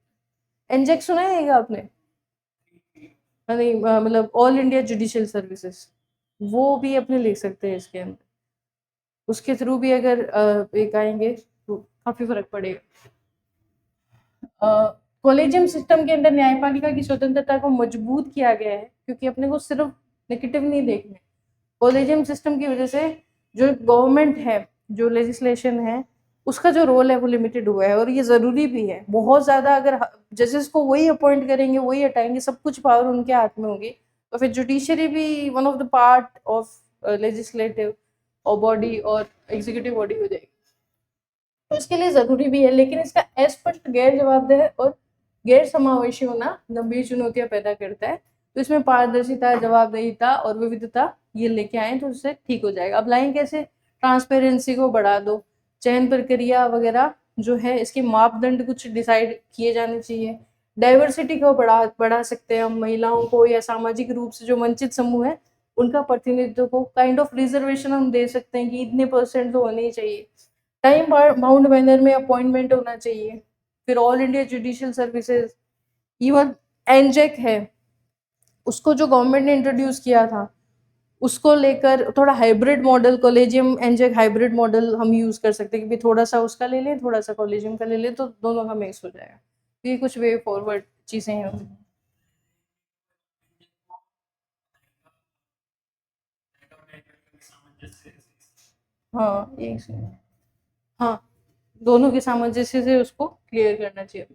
एनजेक सुना है क्या आपने? नहीं, मतलब ऑल इंडिया जुडिशियल सर्विसेज, वो भी अपने लिख सकते हैं इसके अंदर, उसके थ्रू भी अगर एक आएंगे तो काफी फर्क पड़ेगा। कॉलेजियम सिस्टम के अंदर न्यायपालिका की स्वतंत्रता को मजबूत किया गया है, क्योंकि अपने को सिर्फ नेगेटिव नहीं देखने। कॉलेजियम सिस्टम की वजह से जो गवर्नमेंट है, जो लेजिस्लेशन है, उसका जो रोल है वो लिमिटेड हुआ है, और ये ज़रूरी भी है बहुत ज़्यादा। अगर जजेस को वही अपॉइंट करेंगे, वही हटाएंगे, सब कुछ पावर उनके हाथ में होगी, तो फिर जुडिशरी भी one of the part of legislative और बॉडी और एग्जीक्यूटिव बॉडी हो जाएगी। तो इसके लिए ज़रूरी भी है, लेकिन इसका अस्पष्ट गैर जवाबदेह और गैर समावेशी होना गंभीर चुनौतियां पैदा करता है। तो इसमें पारदर्शिता, जवाबदेहिता और विविधता ये लेके आए तो उससे ठीक हो जाएगा। अब लाइन कैसे? ट्रांसपेरेंसी को बढ़ा दो, चयन प्रक्रिया वगैरह जो है इसके मापदंड कुछ डिसाइड किए जाने चाहिए। डाइवर्सिटी को बढ़ा सकते हैं हम, महिलाओं को या सामाजिक रूप से जो वंचित समूह है उनका प्रतिनिधित्व को काइंड ऑफ रिजर्वेशन हम दे सकते हैं कि इतने परसेंट तो होने ही चाहिए। टाइम बाउंड मैनर में अपॉइंटमेंट होना चाहिए। फिर all India judicial services, even NJAC है, उसको जो गवर्नमेंट ने इंट्रोड्यूस किया था उसको लेकर थोड़ा hybrid model, collegium NJAC hybrid model हम यूज कर सकते हैं कि थोड़ा सा उसका ले लें, थोड़ा सा कॉलेजियम का ले लें, तो दोनों का मिक्स हो जाएगा। तो ये कुछ वे फॉरवर्ड चीजें हैं। हाँ यही सही है। हाँ, दोनों के सामंजस्य से उसको क्लियर करना चाहिए।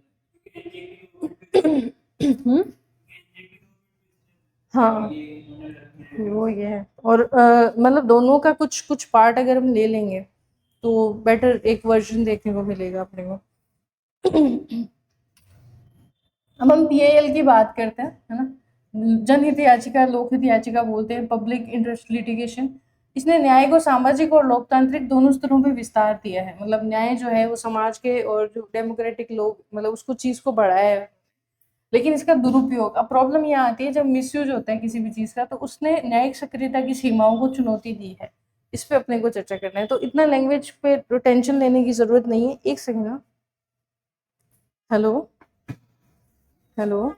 हाँ वो ये है, और मतलब दोनों का कुछ कुछ पार्ट अगर हम ले लेंगे तो बेटर एक वर्जन देखने को मिलेगा अपने को। अब हम पीआईएल की बात करते हैं, है ना। जनहित याचिका, लोकहित याचिका बोलते हैं, पब्लिक इंटरेस्ट लिटिगेशन। इसने न्याय को सामाजिक और लोकतांत्रिक दोनों स्तरों पे विस्तार दिया है। मतलब न्याय जो है वो समाज के और जो डेमोक्रेटिक लोग, मतलब उसको चीज को बढ़ाया है। लेकिन इसका दुरुपयोग, अब प्रॉब्लम यहाँ आती है जब मिसयूज होता है किसी भी चीज का, तो उसने न्यायिक सक्रियता की सीमाओं को चुनौती दी है। इस पे अपने को चर्चा करना है, तो इतना लैंग्वेज पे टेंशन लेने की जरूरत नहीं है। एक सेकंड ना, हेलो हेलो।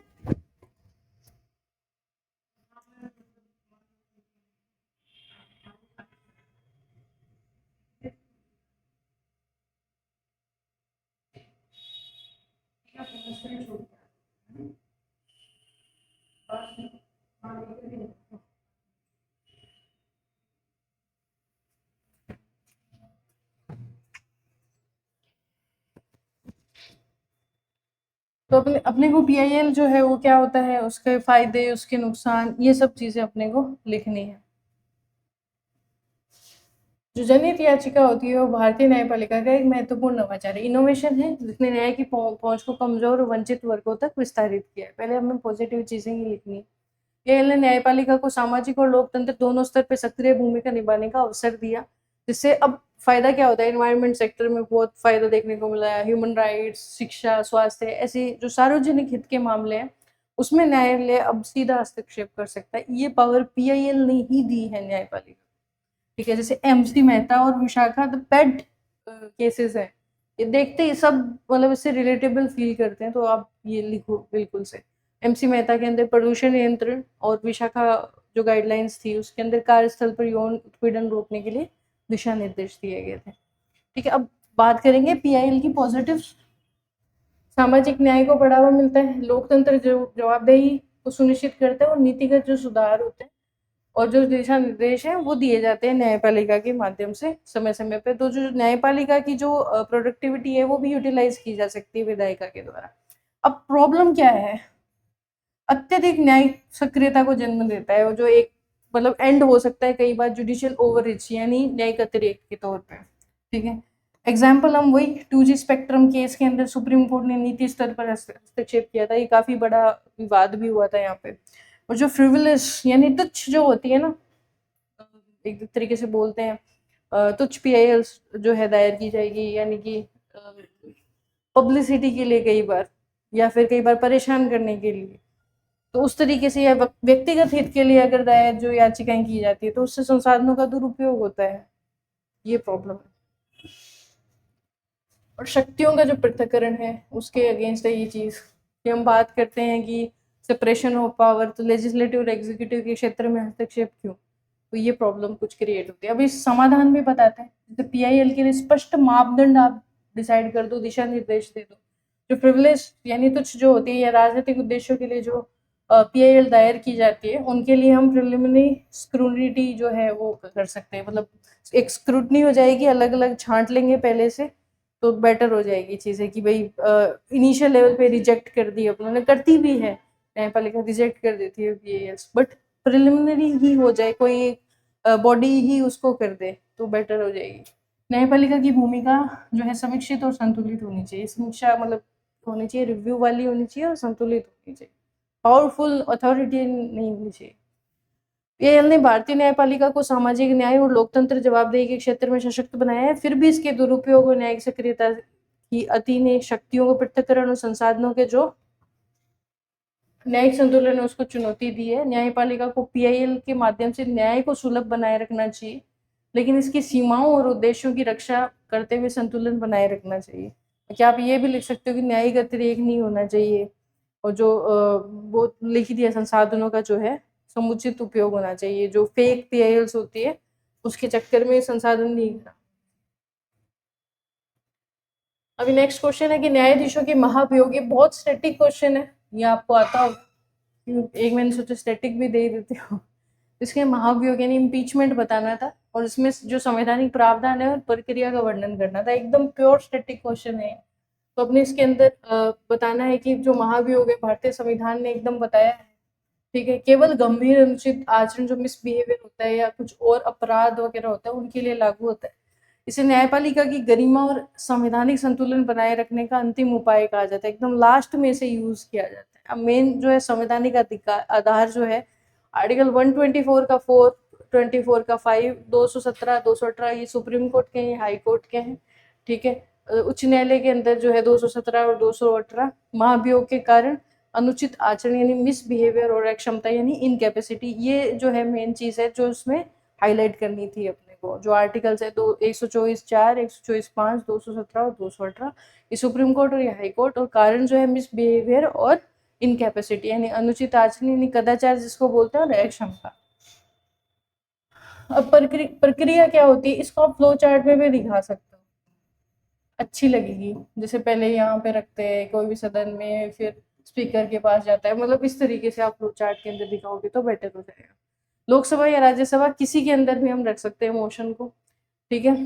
तो अपने अपने को पीआईएल जो है वो क्या होता है, उसके फायदे, उसके नुकसान, ये सब चीजें अपने को लिखनी है। जो जनहित याचिका होती है वो भारतीय न्यायपालिका का एक महत्वपूर्ण नवाचार है, इनोवेशन है, जिसने न्याय की पहुंच को कमजोर और वंचित वर्गों तक विस्तारित किया है। पहले हमें पॉजिटिव चीजें ही लिखनी है। पीआईएल ने न्यायपालिका को सामाजिक और लोकतंत्र दोनों स्तर पर सक्रिय भूमिका निभाने का अवसर दिया, जिससे अब फायदा क्या होता है, एनवायरनमेंट सेक्टर में बहुत फायदा देखने को मिला है, ह्यूमन राइट्स, शिक्षा, स्वास्थ्य, ऐसी जो सार्वजनिक हित के मामले हैं उसमें न्यायालय अब सीधा हस्तक्षेप कर सकता है। ये पावर पीआईएल ने ही दी है न्यायपालिका, ठीक है। जैसे एमसी मेहता और विशाखा द पेट केसेस हैं, ये देखते ही सब मतलब इससे रिलेटेबल फील करते हैं, तो आप ये लिखो बिल्कुल से। एमसी मेहता के अंदर प्रदूषण नियंत्रण और विशाखा जो गाइडलाइंस थी उसके अंदर कार्यस्थल पर यौन उत्पीड़न रोकने के लिए दिशा निर्देश दिए गए थे, ठीक है। अब बात करेंगे पीआईएल की पॉजिटिव। सामाजिक न्याय को बढ़ावा मिलता है, लोकतंत्र जो जवाबदेही को सुनिश्चित करता है और नीतिगत जो सुधार होते हैं और जो दिशा निर्देश हैं वो दिए जाते हैं न्यायपालिका के माध्यम से समय समय पे। तो जो न्यायपालिका की जो प्रोडक्टिविटी है वो भी यूटिलाइज की जा सकती है विधायिका के द्वारा। अब प्रॉब्लम क्या है, अत्यधिक न्यायिक सक्रियता को जन्म देता है, और जो एक मतलब एंड हो सकता है कई बार जुडिशियल ओवररीच यानी न्यायिक अतिरेक के तौर पे, ठीक है। एग्जाम्पल हम वही 2G स्पेक्ट्रम केस के अंदर सुप्रीम कोर्ट ने नीति स्तर पर हस्तक्षेप किया था, ये काफी बड़ा विवाद भी हुआ था यहाँ पे। और जो फ्रिवलेस यानी तुच्छ जो होती है ना, एक तरीके से बोलते हैं तुच्छ पीआईएल जो है दायर की जाएगी, यानी कि पब्लिसिटी के लिए कई बार, या फिर कई बार परेशान करने के लिए, तो उस तरीके से या व्यक्तिगत हित के लिए अगर दायर जो याचिकाएं की जाती है तो उससे संसाधनों का दुरुपयोग होता है, ये प्रॉब्लम है। और शक्तियों का जो पृथक्करण है उसके अगेंस्ट है ये चीज कि हम बात करते हैं कि सेपरेशन ऑफ पावर, तो लेजिस्लेटिव और एग्जीक्यूटिव के क्षेत्र में हस्तक्षेप क्यों, तो ये प्रॉब्लम कुछ क्रिएट होती है। अब इस समाधान भी बताते हैं, जैसे पीआईएल के लिए स्पष्ट मापदंड आप डिसाइड कर दो, दिशा निर्देश दे दो। जो प्रिविलेज यानी तुच्छ जो होती है या राजनीतिक उद्देश्यों के लिए जो पीआईएल दायर की जाती है उनके लिए हम प्रिलिमिनरी स्क्रूनिटी जो है वो कर सकते हैं, मतलब एक स्क्रूटनी हो जाएगी, अलग अलग छांट लेंगे पहले से, तो बेटर हो जाएगी चीज़ें कि भाई इनिशियल लेवल पे रिजेक्ट कर दी उन्होंने, करती भी है न्यायपालिका, रिजेक्ट कर देती है पीआईएल्स, बट प्रिलिमिनरी ही हो जाए, कोई बॉडी ही उसको कर दे तो बेटर हो जाएगी। न्यायपालिका की भूमिका जो है समीक्षित और संतुलित होनी चाहिए, समीक्षा मतलब होनी चाहिए, रिव्यू वाली होनी चाहिए और संतुलित होनी चाहिए, पावरफुल अथॉरिटी नहीं होनी चाहिए। पीआईएल ने भारतीय न्यायपालिका को सामाजिक न्याय और लोकतंत्र जवाबदेही के क्षेत्र में सशक्त बनाया है, फिर भी इसके दुरुपयोग और न्यायिक सक्रियता की अति ने शक्तियों को पृथक्करण और संसाधनों के जो न्यायिक संतुलन है उसको चुनौती दी है। न्यायपालिका को पीआईएल के माध्यम से न्याय को सुलभ बनाए रखना चाहिए, लेकिन इसकी सीमाओं और उद्देश्यों की रक्षा करते हुए संतुलन बनाए रखना चाहिए। क्या आप ये भी लिख सकते हो कि न्यायिक अतिरेक नहीं होना चाहिए, और जो वो लिख दिया संसाधनों का जो है समुचित उपयोग होना चाहिए, जो फेक पीआईएल्स होती है उसके चक्कर में संसाधन नहीं। अभी नेक्स्ट क्वेश्चन है कि न्यायाधीशों के महाभियोग, ये बहुत स्टैटिक क्वेश्चन है, ये आपको आता हो, एक मैंने सोचा स्टैटिक भी दे देती हूँ। इसके महाभियोग यानी इम्पीचमेंट बताना था, और इसमें जो संवैधानिक प्रावधान है और प्रक्रिया का वर्णन करना था, एकदम प्योर स्टैटिक क्वेश्चन है। तो अपने इसके अंदर बताना है कि जो महाभियोग है भारतीय संविधान ने एकदम बताया है, ठीक है, केवल गंभीर अनुचित आचरण जो मिसबिहेवियर होता है या कुछ और अपराध वगैरह होता है उनके लिए लागू होता है। इसे न्यायपालिका की गरिमा और संवैधानिक संतुलन बनाए रखने का अंतिम उपाय कहा जाता है, एकदम लास्ट में इसे यूज किया जाता है। अब मेन जो है संवैधानिक अधिकार आधार जो है आर्टिकल 124 का 4, 24 का 5, 217, 218 ये सुप्रीम कोर्ट के हैं, हाई कोर्ट के हैं, ठीक है। उच्च न्यायालय के अंदर जो है 217 और 218 महाभियोग के कारण अनुचित आचरण यानी मिसबिहेवियर और अक्षमता यानी इनकैपेसिटी, ये जो है मेन चीज है जो उसमें हाईलाइट करनी थी अपने को। जो आर्टिकल्स है 124(4), 124(5), 217 और 218 ये सुप्रीम कोर्ट और ये हाई कोर्ट, और कारण जो है मिसबिहेवियर और इनकैपेसिटी यानी अनुचित आचरण यानी कदाचार जिसको बोलते हैं, और अक्षमता। अब प्रक्रिया क्या होती है, इसको आप फ्लो चार्ट में भी दिखा सकते हो, अच्छी लगेगी। जैसे पहले यहाँ पे रखते हैं कोई भी सदन में, फिर स्पीकर के पास जाता है, मतलब इस तरीके से आप फ्लो चार्ट के अंदर दिखाओगे तो बेटर हो जाएगा। लोकसभा या राज्यसभा किसी के अंदर भी हम रख सकते हैं मोशन को, ठीक है।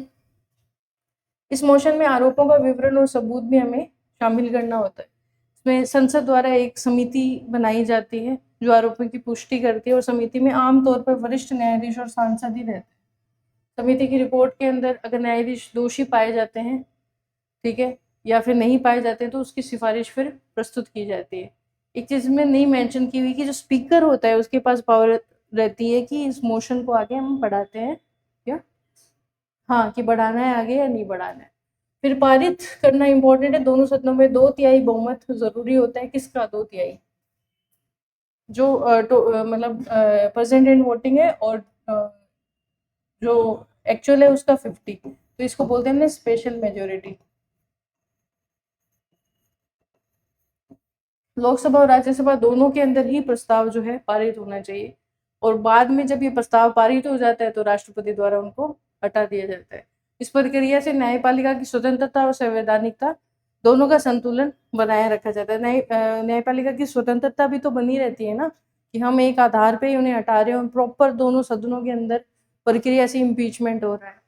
इस मोशन में आरोपों का विवरण और सबूत भी हमें शामिल करना होता है। इसमें संसद द्वारा एक समिति बनाई जाती है जो आरोपों की पुष्टि करती है, और समिति में आमतौर पर वरिष्ठ न्यायाधीश और सांसद ही रहते हैं। समिति की रिपोर्ट के अंदर अगर न्यायाधीश दोषी पाए जाते हैं, ठीक है, या फिर नहीं पाए जाते तो उसकी सिफारिश फिर प्रस्तुत की जाती है। एक चीज में नहीं मेंशन की हुई कि जो स्पीकर होता है उसके पास पावर रहती है कि इस मोशन को आगे हम बढ़ाते हैं क्या, हाँ, कि बढ़ाना है आगे या नहीं बढ़ाना है। फिर पारित करना इंपॉर्टेंट है, दोनों सदनों में 2/3 बहुमत जरूरी होता है, किसका 2/3, जो मतलब प्रेजेंट इन वोटिंग है और जो एक्चुअल है उसका 50, तो इसको बोलते हैं स्पेशल मेजोरिटी। लोकसभा और राज्यसभा दोनों के अंदर ही प्रस्ताव जो है पारित होना चाहिए, और बाद में जब ये प्रस्ताव पारित हो जाता है तो राष्ट्रपति द्वारा उनको हटा दिया जाता है। इस प्रक्रिया से न्यायपालिका की स्वतंत्रता और संवैधानिकता दोनों का संतुलन बनाए रखा जाता है। न्यायपालिका की स्वतंत्रता भी तो बनी रहती है ना, कि हम एक आधार पे ही उन्हें हटा रहे हैं, प्रॉपर दोनों सदनों के अंदर प्रक्रिया से इम्पीचमेंट हो रहा है।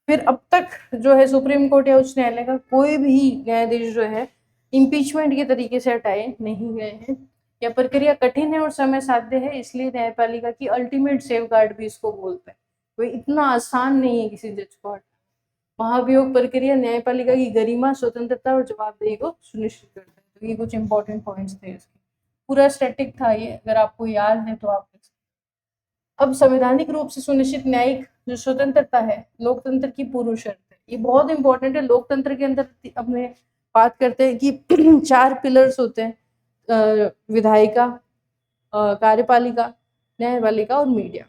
फिर अब तक जो है सुप्रीम कोर्ट या उच्च न्यायालय का कोई भी न्यायाधीश जो है इम्पीचमेंट के तरीके से हटाए नहीं गए हैं। यह प्रक्रिया कठिन है और समय साध्य है, इसलिए न्यायपालिका की अल्टीमेट सेफगार्ड भी इसको बोलते हैं। कोई इतना आसान नहीं है किसी जज को हटाना। महाभियोग प्रक्रिया न्यायपालिका की गरिमा, स्वतंत्रता और जवाबदेही को सुनिश्चित करता है। तो ये कुछ इंपॉर्टेंट पॉइंट्स थे इसके। पूरा स्टैटिक था ये, अगर आपको याद है तो आप। अब संवैधानिक रूप से सुनिश्चित न्यायिक जो स्वतंत्रता है लोकतंत्र की पूर्व शर्त है। ये बहुत इंपॉर्टेंट है। लोकतंत्र के अंदर अपने बात करते हैं कि 4 पिलर्स होते हैं, विधायिका, कार्यपालिका, न्यायपालिका और मीडिया।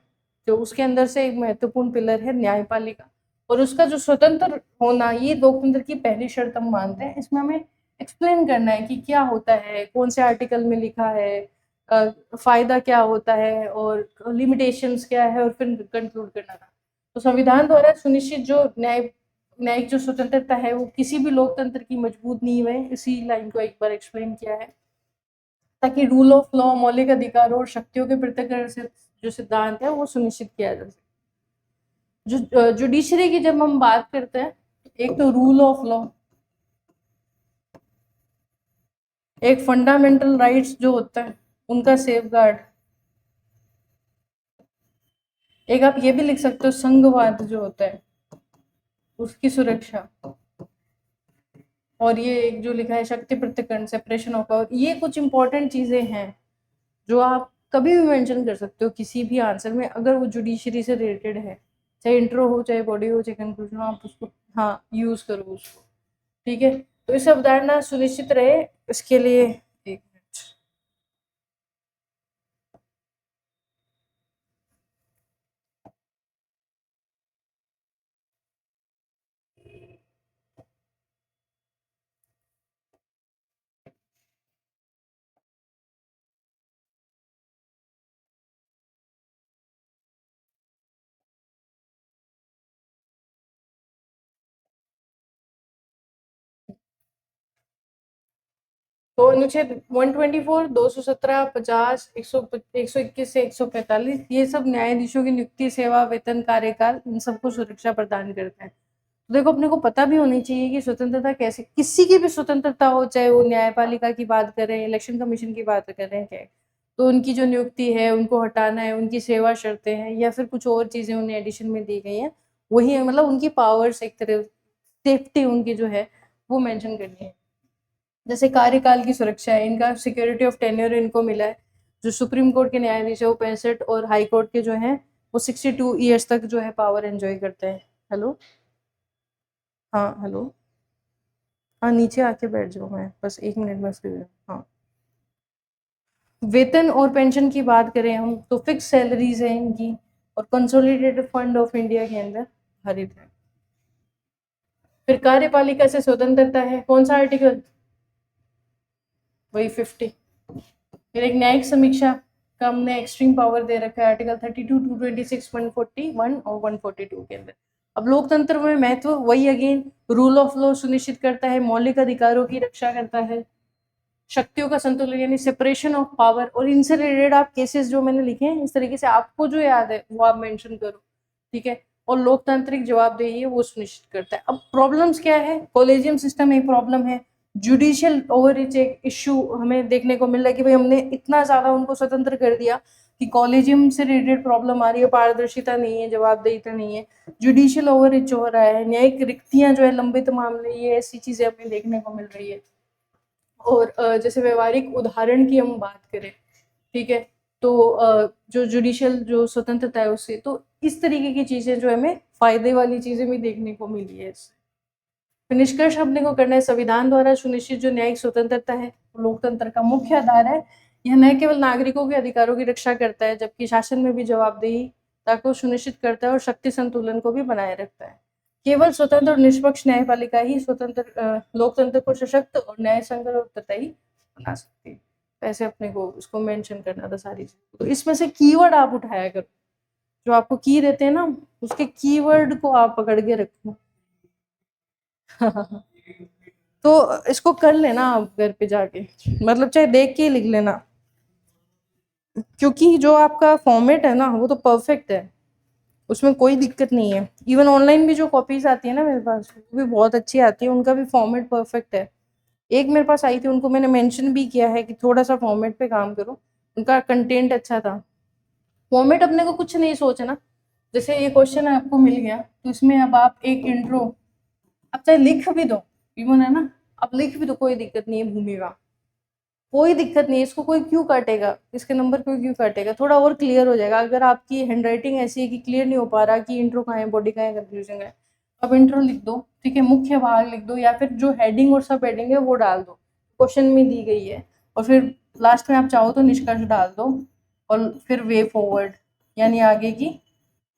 तो उसके अंदर से एक महत्वपूर्ण पिलर है न्यायपालिका, और उसका जो स्वतंत्र होना ये लोकतंत्र की पहली शर्त हम मानते हैं। इसमें हमें एक्सप्लेन करना है कि क्या होता है, कौन से आर्टिकल में लिखा है, फायदा क्या होता है और लिमिटेशंस क्या है, और फिर कंक्लूड करना था। तो संविधान द्वारा सुनिश्चित जो न्यायिक जो स्वतंत्रता है वो किसी भी लोकतंत्र की मजबूत नींव है। इसी लाइन को एक बार एक्सप्लेन किया है, ताकि रूल ऑफ लॉ, मौलिक अधिकारों और शक्तियों के पृथक्करण से जो सिद्धांत है वो सुनिश्चित किया जा सके। जो जुडिशरी की जब हम बात करते हैं, एक तो रूल ऑफ लॉ, एक फंडामेंटल राइट्स जो होता है उनका सेफगार्ड, एक आप ये भी लिख सकते हो संघवाद जो होता है उसकी सुरक्षा, और ये एक जो लिखा है शक्ति पृथक्करण, सेपरेशन ऑफ पावर। ये कुछ इंपॉर्टेंट चीजें हैं जो आप कभी भी मेंशन कर सकते हो किसी भी आंसर में, अगर वो जुडिशरी से रिलेटेड है, चाहे इंट्रो हो, चाहे बॉडी हो, चाहे कंक्लूजन हो, आप उसको हाँ यूज करो उसको। ठीक है, तो इस अवधारणा सुनिश्चित रहे इसके लिए एक मिनट। तो अनुच्छेद 124, 217, 50, 121 से 145 ये सब न्यायाधीशों की नियुक्ति, सेवा, वेतन, कार्यकाल, इन सबको सुरक्षा प्रदान करते हैं। तो देखो अपने को पता भी होनी चाहिए कि स्वतंत्रता कैसे, किसी की भी स्वतंत्रता हो, चाहे वो न्यायपालिका की बात करें, इलेक्शन कमीशन की बात करें, क्या तो उनकी जो नियुक्ति है, उनको हटाना है, उनकी सेवा शर्तें हैं या फिर कुछ और चीजें उन्हें एडिशन में दी गई हैं, वही है, मतलब उनकी पावर्स, एक तरह सेफ्टी उनकी जो है वो मेंशन करनी है। जैसे कार्यकाल की सुरक्षा है, इनका सिक्योरिटी ऑफ टेन्योर इनको मिला है। जो सुप्रीम कोर्ट के न्यायाधीश है वो 65, और हाई कोर्ट के जो हैं वो 62 ईयर्स तक जो है पावर एंजॉय करते हैं। हेलो, हाँ हेलो, हाँ नीचे आके बैठ जाओ, मैं बस 1 मिनट में फ्री हूँ। हाँ, वेतन और पेंशन की बात करें हम तो फिक्स सैलरीज है इनकी, और कंसोलिडेटेड फंड ऑफ इंडिया के अंदर हरित है। फिर कार्यपालिका से स्वतंत्रता है, कौन सा आर्टिकल, वही 50। फिर एक न्यायिक समीक्षा का हमने एक्सट्रीम पावर दे रखा है आर्टिकल 32, 226, 141 और 142 के अंदर। अब लोकतंत्र में महत्व वही अगेन, रूल ऑफ लॉ सुनिश्चित करता है, मौलिक अधिकारों की रक्षा करता है, शक्तियों का संतुलन यानी सेपरेशन ऑफ पावर, और इनसे रिलेटेड आप केसेस जो मैंने लिखे हैं इस तरीके से आपको जो याद है वो आप मेंशन करो। ठीक है, और लोकतांत्रिक जवाबदेही है वो सुनिश्चित करता है। अब प्रॉब्लम्स क्या है, कॉलेजियम सिस्टम एक प्रॉब्लम है, जुडिशियल ओवररीच एक इश्यू हमें देखने को मिल रहा है कि भाई हमने इतना ज्यादा उनको स्वतंत्र कर दिया कि कॉलेजियम से रिलेटेड प्रॉब्लम आ रही है, पारदर्शिता नहीं है, जवाबदेहिता नहीं है, जुडिशियल ओवररीच हो रहा है, न्यायिक रिक्तियां जो है, लंबित मामले, ये ऐसी चीजें हमें देखने को मिल रही है। और जैसे व्यवहारिक उदाहरण की हम बात करें, ठीक है, तो जो जुडिशियल जो स्वतंत्रता है उससे, तो इस तरीके की चीजें जो हमें फायदे वाली चीजें भी देखने को मिली है इससे। तो निष्कर्ष अपने को करना है, संविधान द्वारा सुनिश्चित जो न्यायिक स्वतंत्रता है लोकतंत्र का मुख्य आधार है। यह न केवल नागरिकों के अधिकारों की रक्षा करता है, जबकि शासन में भी जवाबदेही को सुनिश्चित करता है और शक्ति संतुलन को भी बनाए रखता है। केवल स्वतंत्र और निष्पक्ष न्यायपालिका ही लोकतंत्र को सशक्त और न्यायसंगत और उत्तरदायी बना सकती है। ऐसे अपने को इसको मेंशन करना था सारी चीज़। तो इसमें से कीवर्ड आप उठाया करो, जो आपको की देते हैं ना, उसके कीवर्ड को आप पकड़ के रखो। तो इसको कर लेना आप घर पे जाके, मतलब चाहे देख के ही लिख लेना, क्योंकि जो आपका फॉर्मेट है ना वो तो परफेक्ट है, उसमें कोई दिक्कत नहीं है। इवन ऑनलाइन भी जो कॉपीज आती है ना मेरे पास, वो भी बहुत अच्छी आती है, उनका भी फॉर्मेट परफेक्ट है। एक मेरे पास आई थी, उनको मैंने मेंशन भी किया है कि थोड़ा सा फॉर्मेट पे काम करो, उनका कंटेंट अच्छा था। फॉर्मेट अपने को कुछ नहीं सोचना, जैसे ये क्वेश्चन आपको मिल गया तो इसमें अब आप एक इंट्रो, अब चाहे लिख भी दो, इवन है ना, अब लिख भी दो, कोई दिक्कत नहीं है। भूमिका कोई दिक्कत नहीं है, इसको कोई क्यों काटेगा, इसके नंबर कोई क्यों काटेगा, थोड़ा और क्लियर हो जाएगा। अगर आपकी हैंडराइटिंग ऐसी है कि क्लियर नहीं हो पा रहा कि इंट्रो कहाँ है, बॉडी कहाँ है, कंफ्यूजन है, अब इंट्रो लिख दो, ठीक है, मुख्य भाग लिख दो, या फिर जो हेडिंग और सब हेडिंग है वो डाल दो, क्वेश्चन में दी गई है, और फिर लास्ट में आप चाहो तो निष्कर्ष डाल दो, और फिर वे फॉरवर्ड यानी आगे की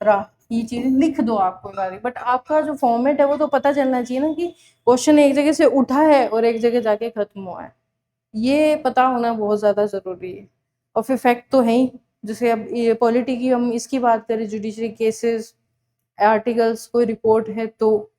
राह, ये चीजें लिख दो आपको सारी। बट आपका जो फॉर्मेट है वो तो पता चलना चाहिए ना कि क्वेश्चन एक जगह से उठा है और एक जगह जाके खत्म हुआ है, ये पता होना बहुत ज़्यादा ज़रूरी है। और फिर फैक्ट तो है ही, जैसे अब ये पॉलिटी की हम इसकी बात करें, जुडिशरी केसेस, आर्टिकल्स, कोई रिपोर्ट है तो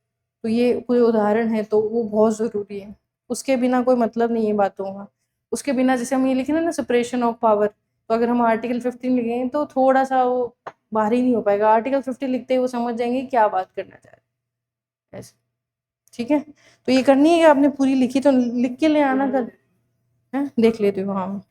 ये कोई उदाहरण है तो वो बहुत ज़रूरी है, उसके बिना कोई मतलब नहीं है बातों का। उसके बिना जैसे हम ये लिखे ना सेपरेशन ऑफ पावर, तो अगर हम आर्टिकल 15 लिखेंगे तो थोड़ा सा वो बाहरी नहीं हो पाएगा। आर्टिकल 50 लिखते ही वो समझ जाएंगे क्या बात करना चाह रहे हैं, ऐसे। ठीक है, तो ये करनी है, आपने पूरी लिखी तो लिख के ले आना कल, है देख लेती हूँ। हाँ।